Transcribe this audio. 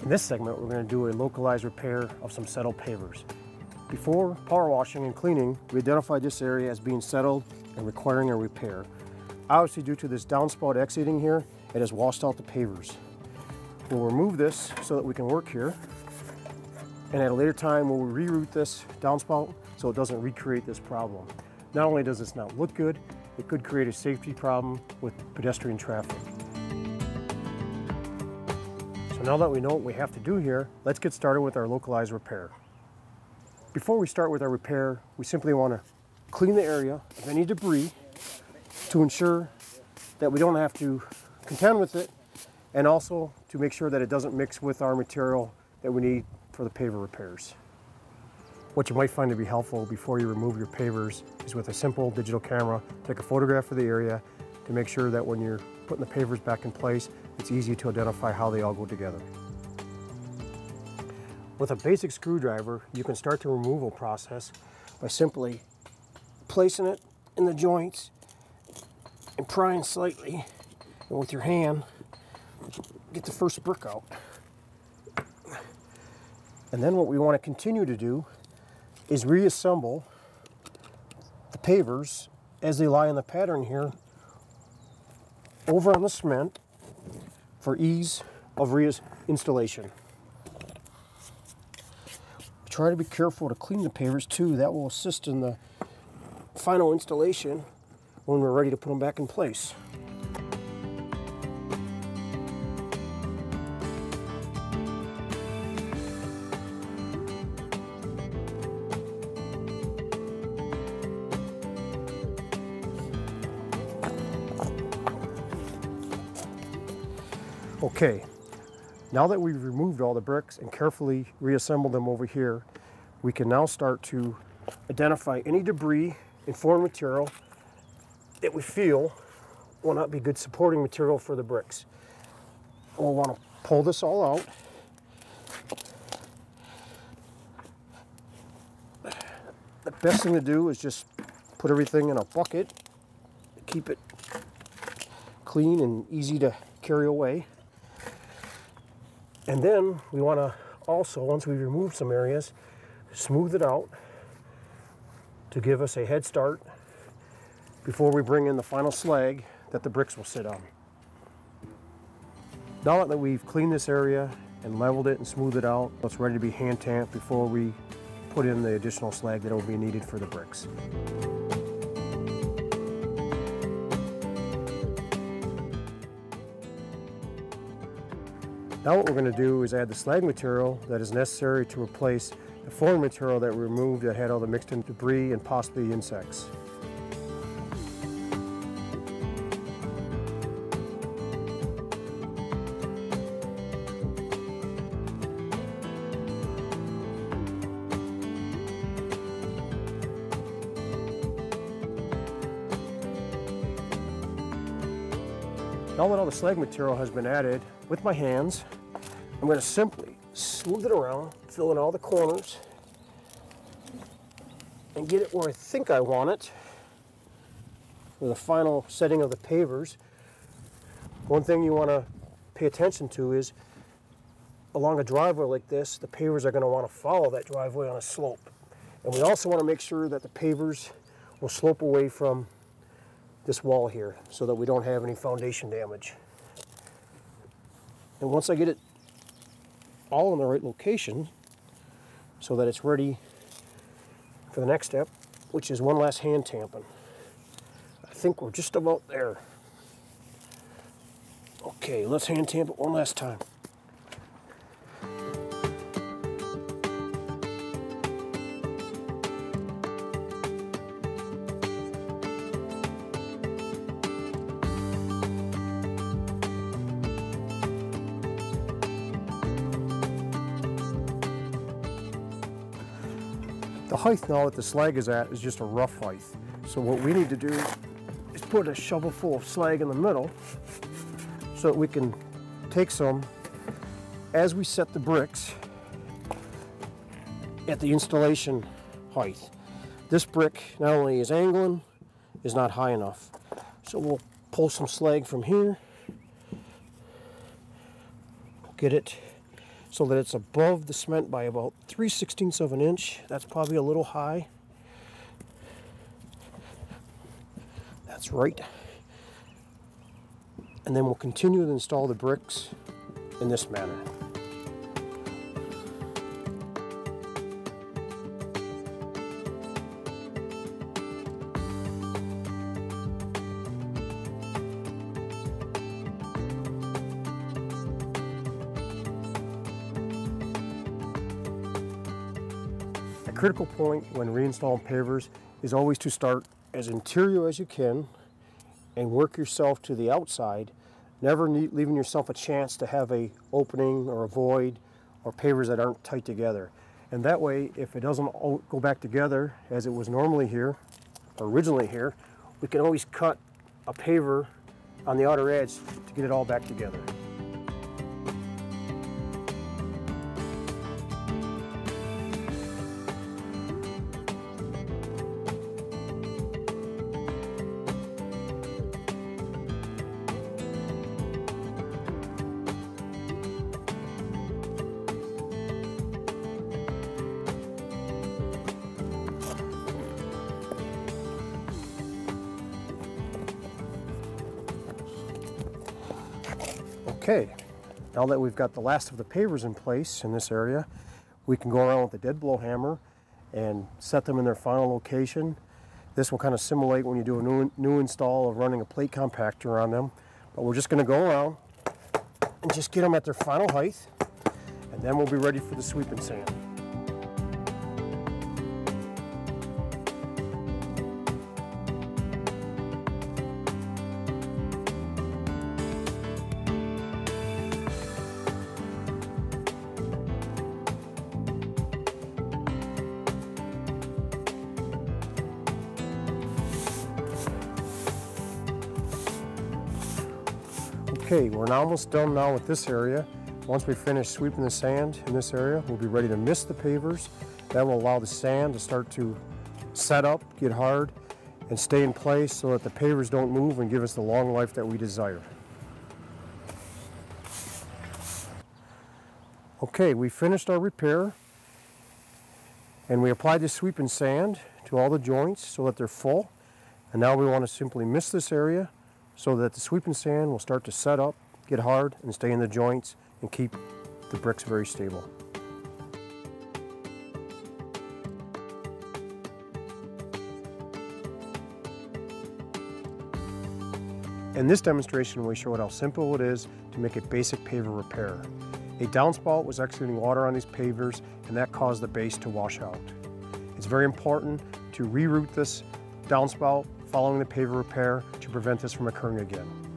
In this segment, we're going to do a localized repair of some settled pavers. Before power washing and cleaning, we identified this area as being settled and requiring a repair. Obviously, due to this downspout exiting here, it has washed out the pavers. We'll remove this so that we can work here, and at a later time we'll reroute this downspout so it doesn't recreate this problem. Not only does this not look good, it could create a safety problem with pedestrian traffic. So now that we know what we have to do here, let's get started with our localized repair. Before we start with our repair, we simply want to clean the area of any debris to ensure that we don't have to contend with it, and also to make sure that it doesn't mix with our material that we need for the paver repairs. What you might find to be helpful before you remove your pavers is with a simple digital camera, take a photograph of the area to make sure that when you're putting the pavers back in place, it's easy to identify how they all go together. With a basic screwdriver, you can start the removal process by simply placing it in the joints and prying slightly, and with your hand, get the first brick out. And then what we want to continue to do is reassemble the pavers as they lie in the pattern here over on the cement for ease of reinstallation. Try to be careful to clean the pavers too. That will assist in the final installation when we're ready to put them back in place. Okay, now that we've removed all the bricks and carefully reassembled them over here, we can now start to identify any debris and foreign material that we feel will not be good supporting material for the bricks. We'll want to pull this all out. The best thing to do is just put everything in a bucket to keep it clean and easy to carry away. And then we want to also, once we remove some areas, smooth it out to give us a head start before we bring in the final slag that the bricks will sit on. Now that we've cleaned this area and leveled it and smoothed it out, it's ready to be hand tamped before we put in the additional slag that will be needed for the bricks. Now what we're going to do is add the slag material that is necessary to replace the foreign material that we removed that had all the mixed in debris and possibly insects. Now that all the slag material has been added, with my hands, I'm going to simply smooth it around, fill in all the corners, and get it where I think I want it for the final setting of the pavers. One thing you want to pay attention to is along a driveway like this, the pavers are going to want to follow that driveway on a slope. And we also want to make sure that the pavers will slope away from this wall here so that we don't have any foundation damage. And once I get it all in the right location so that it's ready for the next step, which is one last hand tamping. I think we're just about there. Okay, let's hand tamp it one last time. The height now that the slag is at is just a rough height. So what we need to do is put a shovel full of slag in the middle so that we can take some as we set the bricks at the installation height. This brick not only is angling, is not high enough. So we'll pull some slag from here, get it so that it's above the cement by about 3/16 of an inch. That's probably a little high. That's right. And then we'll continue to install the bricks in this manner. A critical point when reinstalling pavers is always to start as interior as you can and work yourself to the outside, never leaving yourself a chance to have a opening or a void or pavers that aren't tight together. And that way, if it doesn't all go back together as it was normally here, or originally here, we can always cut a paver on the outer edge to get it all back together. Okay, now that we've got the last of the pavers in place in this area, we can go around with the dead blow hammer and set them in their final location. This will kind of simulate when you do a new install of running a plate compactor on them. But we're just going to go around and just get them at their final height, and then we'll be ready for the sweep and sand. Okay, we're now almost done now with this area. Once we finish sweeping the sand in this area, we'll be ready to mist the pavers. That will allow the sand to start to set up, get hard, and stay in place so that the pavers don't move and give us the long life that we desire. Okay, we finished our repair, and we applied the sweeping sand to all the joints so that they're full. And now we want to simply mist this area so that the sweeping sand will start to set up, get hard, and stay in the joints and keep the bricks very stable. In this demonstration, we showed how simple it is to make a basic paver repair. A downspout was exuding water on these pavers, and that caused the base to wash out. It's very important to reroute this downspout following the paver repair to prevent this from occurring again.